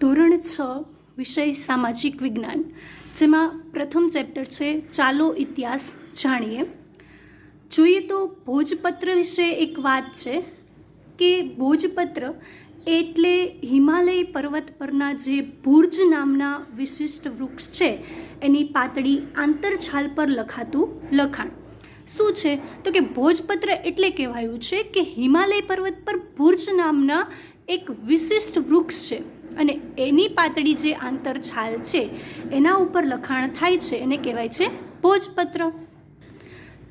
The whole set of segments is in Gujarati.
ધોરણ 6 વિષય સામાજિક વિજ્ઞાન, જેમાં પ્રથમ ચેપ્ટર છે ચાલો ઇતિહાસ જાણીએ. જોઈએ તો ભોજપત્ર વિશે એક વાત છે કે ભોજપત્ર એટલે હિમાલય પર્વત પરના જે ભુર્જ નામના વિશિષ્ટ વૃક્ષ છે એની પાતળી આંતરછાલ પર લખાતું લખાણ. શું છે તો કે ભોજપત્ર એટલે કહેવાયું છે કે હિમાલય પર્વત પર ભુર્જ નામના એક વિશિષ્ટ વૃક્ષ છે અને એની પાતળી જે આંતરછાલ છે એના ઉપર લખાણ થાય છે એને કહેવાય છે ભોજપત્ર.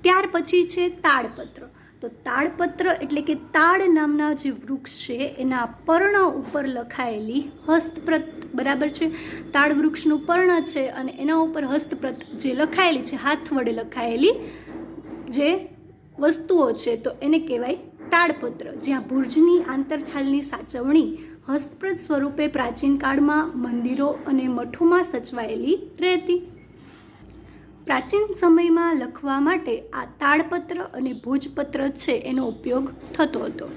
ત્યાર પછી છે તાડપત્ર. તો તાડપત્ર એટલે કે તાડ નામના જે વૃક્ષ છે એના પર્ણ ઉપર લખાયેલી હસ્તપ્રત. બરાબર છે, તાડ વૃક્ષનું પર્ણ છે અને એના ઉપર હસ્તપ્રત જે લખાયેલી છે, હાથ વડે લખાયેલી જે વસ્તુઓ છે તો એને કહેવાય તાડપત્ર. જ્યાં ભુર્જની આંતરછાલની સાચવણી હસ્તપ્રત સ્વરૂપે પ્રાચીન કાળમાં મંદિરો અને મઠોમાં સચવાયેલી રહેતી. પ્રાચીન સમયમાં લખવા માટે આ તાડપત્ર અને ભોજપત્ર છે એનો ઉપયોગ થતો હતો.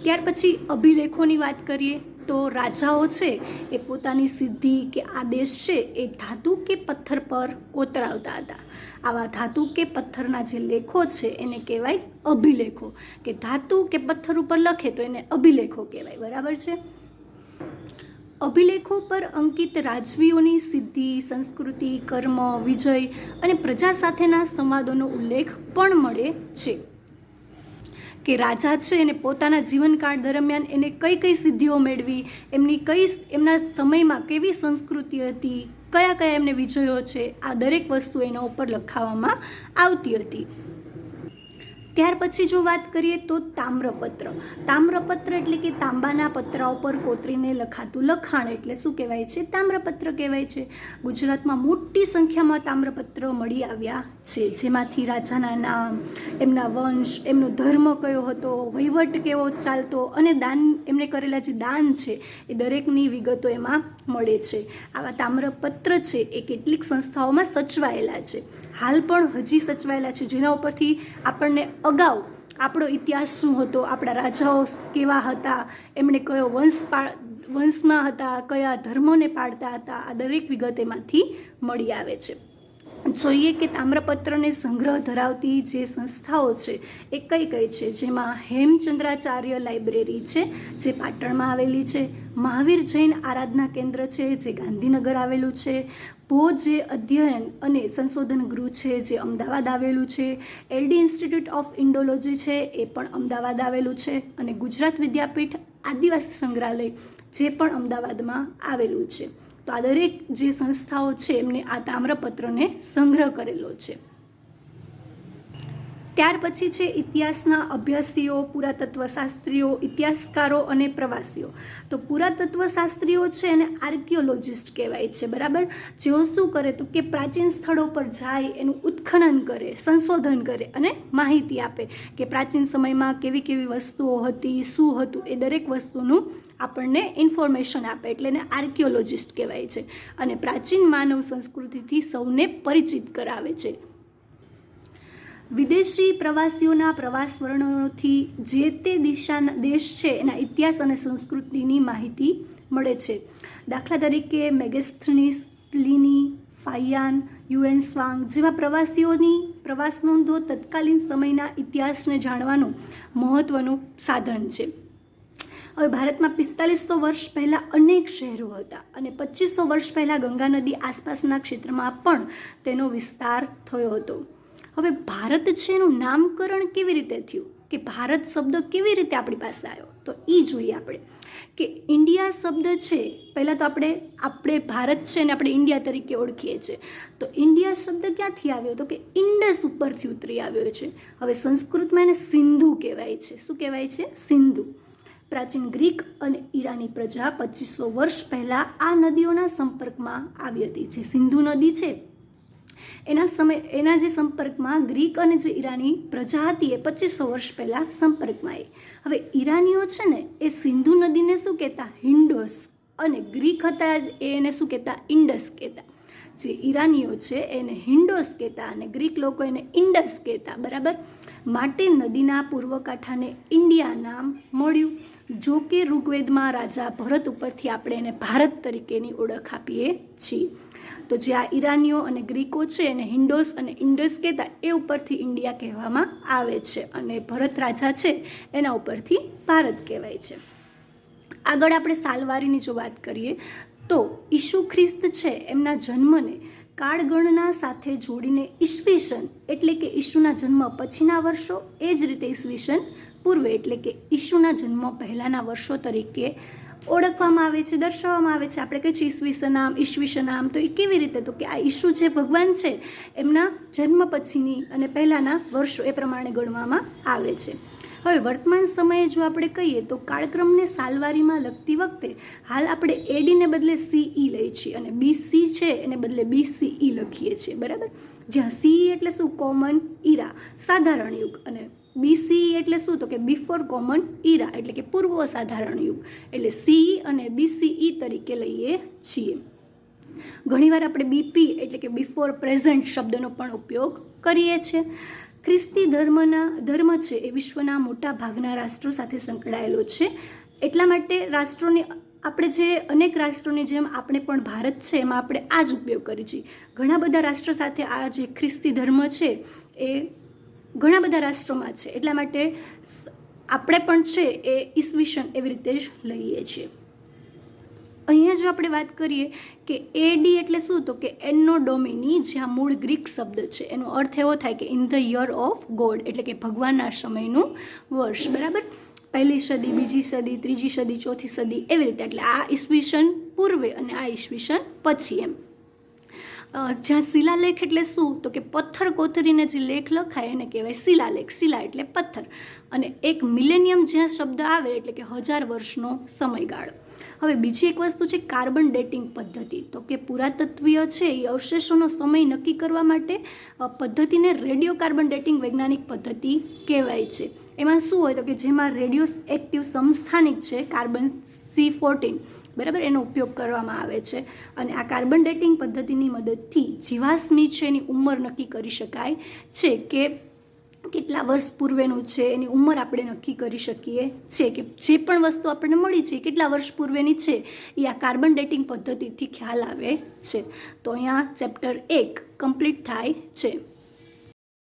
ત્યાર પછી અભિલેખોની વાત કરીએ તો રાજાઓ છે એ પોતાની સિદ્ધિ કે આદેશ છે એ ધાતુ કે પથ્થર પર કોતરાવતા હતા. આવા ધાતુ કે પથ્થરના જે લેખો છે એને કહેવાય અભિલેખો, કે ધાતુ કે પથ્થર ઉપર લખે તો એને અભિલેખો કહેવાય. બરાબર છે. અભિલેખો પર અંકિત રાજવીઓની સિદ્ધિ, સંસ્કૃતિ, કર્મ, વિજય અને પ્રજા સાથેના સંવાદોનો ઉલ્લેખ પણ મળે છે. કે રાજા છે એને પોતાના જીવનકાળ દરમિયાન એને કઈ કઈ સિદ્ધિઓ મેળવી, એમના સમયમાં કેવી સંસ્કૃતિ હતી, કયા કયા એમને વિજયો છે, આ દરેક વસ્તુ એના ઉપર લખાવવામાં આવતી હતી. ત્યાર પછી જો વાત કરીએ તો તામ્રપત્ર. તામ્રપત્ર એટલે કે તાંબાના પતરા ઉપર કોતરીને લખાતું લખાણ એટલે શું કહેવાય છે? તામ્રપત્ર કહેવાય છે. ગુજરાતમાં મોટી સંખ્યામાં તામ્રપત્ર મળી આવ્યા છે, જેમાંથી રાજાના નામ, એમના વંશ, એમનો ધર્મ કયો હતો, વહીવટ કેવો ચાલતો અને દાન, એમને કરેલા જે દાન છે એ દરેકની વિગતો એમાં મળે છે. આવા તામ્રપત્ર છે એ કેટલીક સંસ્થાઓમાં સચવાયેલા છે, હાલ પણ હજી સચવાયેલા છે, જેના ઉપરથી આપણને અગાઉ આપણો ઇતિહાસ શું હતો, આપણા રાજાઓ કેવા હતા, એમણે કયો વંશમાં હતા, કયા ધર્મોને પાળતા હતા, આ દરેક વિગત એમાંથી મળી આવે છે. જોઈએ કે તામ્રપત્રને સંગ્રહ ધરાવતી જે સંસ્થાઓ છે એ કઈ કઈ છે, જેમાં હેમચંદ્રાચાર્ય લાઇબ્રેરી છે જે પાટણમાં આવેલી છે, મહાવીર જૈન આરાધના કેન્દ્ર છે જે ગાંધીનગર આવેલું છે, ભોજ જે અધ્યયન અને સંશોધન ગૃહ છે જે અમદાવાદ આવેલું છે, એલડી ઇન્સ્ટિટ્યૂટ ઓફ ઇન્ડોલોજી છે એ પણ અમદાવાદ આવેલું છે, અને ગુજરાત વિદ્યાપીઠ આદિવાસી સંગ્રહાલય જે પણ અમદાવાદમાં આવેલું છે. તો આ દરેક જે સંસ્થાઓ છે એમને આ તામ્રપત્રને સંગ્રહ કરેલો છે. ત્યાર પછી છે ઇતિહાસના અભ્યાસીઓ, પુરાતત્વશાસ્ત્રીઓ, ઇતિહાસકારો અને પ્રવાસીઓ. તો પુરાતત્વશાસ્ત્રીઓ છે એને આર્કિયોલોજિસ્ટ કહેવાય છે. બરાબર. જેઓ શું કરે તો કે પ્રાચીન સ્થળો પર જાય, એનું ઉત્ખનન કરે, સંશોધન કરે અને માહિતી આપે કે પ્રાચીન સમયમાં કેવી કેવી વસ્તુઓ હતી, શું હતું, એ દરેક વસ્તુનું આપણને ઇન્ફોર્મેશન આપે, એટલે એને આર્કિયોલોજિસ્ટ કહેવાય છે. અને પ્રાચીન માનવ સંસ્કૃતિથી સૌને પરિચિત કરાવે છે. વિદેશી પ્રવાસીઓના પ્રવાસ વર્ણનોથી જે તે દેશ છે એના ઇતિહાસ અને સંસ્કૃતિની માહિતી મળે છે. દાખલા તરીકે મેગેસ્થનીસ, પ્લિની, ફાયાન, યુએન સ્વાંગ જેવા પ્રવાસીઓની પ્રવાસ નોંધો તત્કાલીન સમયના ઇતિહાસને જાણવાનું મહત્ત્વનું સાધન છે. હવે ભારતમાં 4500 વર્ષ પહેલાં અનેક શહેરો હતા અને 2500 વર્ષ પહેલાં ગંગા નદી આસપાસના ક્ષેત્રમાં પણ તેનો વિસ્તાર થયો હતો. હવે ભારત છે એનું નામકરણ કેવી રીતે થયું, કે ભારત શબ્દ કેવી રીતે આપણી પાસે આવ્યો, તો એ જોઈએ આપણે કે ઇન્ડિયા શબ્દ છે, પહેલાં તો આપણે ભારત છે ને આપણે ઇન્ડિયા તરીકે ઓળખીએ છીએ. તો ઇન્ડિયા શબ્દ ક્યાંથી આવ્યો, તો કે ઇન્ડસ ઉપરથી ઉતરી આવ્યો છે. હવે સંસ્કૃતમાં એને સિંધુ કહેવાય છે. શું કહેવાય છે? સિંધુ. પ્રાચીન ગ્રીક અને ઈરાની પ્રજા 2500 વર્ષ પહેલાં આ નદીઓના સંપર્કમાં આવી હતી. જે સિંધુ નદી છે એના જે સંપર્કમાં ગ્રીક અને જે ઈરાની પ્રજા હતી એ 2500 વર્ષ પહેલાં સંપર્કમાં આવી. હવે ઈરાનીઓ છે ને એ સિંધુ નદીને શું કહેતા? હિન્ડોસ, અને ગ્રીક હતા એને શું કહેતા? ઇન્ડસ કહેતા. જે ઈરાનીઓ છે એને હિન્ડોસ કહેતા અને ગ્રીક લોકો એને ઇન્ડસ કહેતા. બરાબર. માટે નદીના પૂર્વ કાંઠાને ઇન્ડિયા નામ મળ્યું. જો કે ઋગ્વેદમાં રાજા ભરત ઉપરથી આપણે એને ભારત તરીકેની ઓળખ આપીએ છીએ. તો જે આ ઈરાનીઓ અને ગ્રીકો છે એને હિન્ડોસ અને ઇન્ડસ કહેતા, એ ઉપરથી ઇન્ડિયા કહેવામાં આવે છે, અને ભરત રાજા છે એના ઉપરથી ભારત કહેવાય છે. આગળ આપણે સાલવારીની જો વાત કરીએ તો ઈસુ ખ્રિસ્ત છે એમના જન્મને કાળગણના સાથે જોડીને ઈસવીસન એટલે કે ઈસુના જન્મ પછીના વર્ષો, એ જ રીતે ઈસવીસન પૂર્વે એટલે કે ઈસુના જન્મ પહેલાંના વર્ષો તરીકે ઓળખવામાં આવે છે, દર્શાવવામાં આવે છે. આપણે કહીએ છીએ ઈસવીસનામ, તો એ કેવી રીતે? તો કે આ ઈસુ જે ભગવાન છે એમના જન્મ પછીની અને પહેલાંના વર્ષો એ પ્રમાણે ગણવામાં આવે છે. હવે વર્તમાન સમયે જો આપણે કહીએ તો કાળક્રમને સાલવારીમાં લખતી વખતે હાલ આપણે એડીને બદલે સીઈ લઈએ છીએ અને બીસી છે એને બદલે બીસીઈ લખીએ છીએ, બરાબર. જ્યાં સીઈ એટલે શું? કોમન ઇરા, સાધારણ યુગ, અને બીસીઈ એટલે શું? તો કે બિફોર કોમન ઇરા એટલે કે પૂર્વ સાધારણ યુગ. એટલે સીઈ અને બીસીઈ તરીકે લઈએ છીએ. ઘણીવાર આપણે બીપી એટલે કે બિફોર પ્રેઝન્ટ શબ્દનો પણ ઉપયોગ કરીએ છીએ. ખ્રિસ્તી ધર્મ છે એ વિશ્વના મોટા ભાગના રાષ્ટ્રો સાથે સંકળાયેલો છે. એટલા માટે રાષ્ટ્રોની આપણે જે અનેક રાષ્ટ્રોની જેમ આપણે પણ ભારત છે એમાં આપણે આ જ ઉપયોગ કરીએ છીએ. ઘણા બધા રાષ્ટ્રો સાથે આ જે ખ્રિસ્તી ધર્મ છે એ ઘણા બધા રાષ્ટ્રોમાં છે, એટલા માટે આપણે પણ છે એ ઈસવીસન એવી રીતે જ લઈએ છીએ. અહીંયા જો આપણે વાત કરીએ કે એડી એટલે શું? તો કે એન્નો ડોમિની, જ્યાં મૂળ ગ્રીક શબ્દ છે એનો અર્થ એવો થાય કે in the year of God એટલે કે ભગવાનના સમયનું વર્ષ, બરાબર. પહેલી સદી, બીજી સદી, ત્રીજી સદી, ચોથી સદી એવી રીતે. એટલે આ ઈસવીસન પૂર્વે અને આ ઈસવીસન પછી એમ. જ્યાં શિલાલેખ એટલે શું? તો કે પથ્થર કોતરીને જે લેખ લખાય એને કહેવાય શિલાલેખ. શિલા એટલે પથ્થર, અને એક મિલેનિયમ જ્યાં શબ્દ આવે એટલે કે 1000 વર્ષનો સમયગાળો. હવે બીજી એક વસ્તુ છે કાર્બન ડેટિંગ પદ્ધતિ. તો કે પુરાતત્વીય છે એ અવશેષોનો સમય નક્કી કરવા માટે પદ્ધતિને રેડિયો કાર્બન ડેટિંગ વૈજ્ઞાનિક પદ્ધતિ કહેવાય છે. એમાં શું હોય? તો કે જેમાં રેડિયો એક્ટિવ સમસ્થાનિક છે કાર્બન C14, બરાબર, એનો ઉપયોગ કરવામાં આવે છે. અને આ કાર્બન ડેટિંગ પદ્ધતિની મદદથી જીવાશ્મી છે એની ઉંમર નક્કી કરી શકાય છે કે કેટલા વર્ષ પૂર્વેનું છે એની ઉંમર આપણે નક્કી કરી શકીએ છીએ, કે જે પણ વસ્તુ આપણને મળી છે કેટલા વર્ષ પૂર્વેની છે એ આ કાર્બન ડેટિંગ પદ્ધતિથી ખ્યાલ આવે છે. તો અહીંયા ચેપ્ટર 1 કમ્પ્લીટ થાય છે.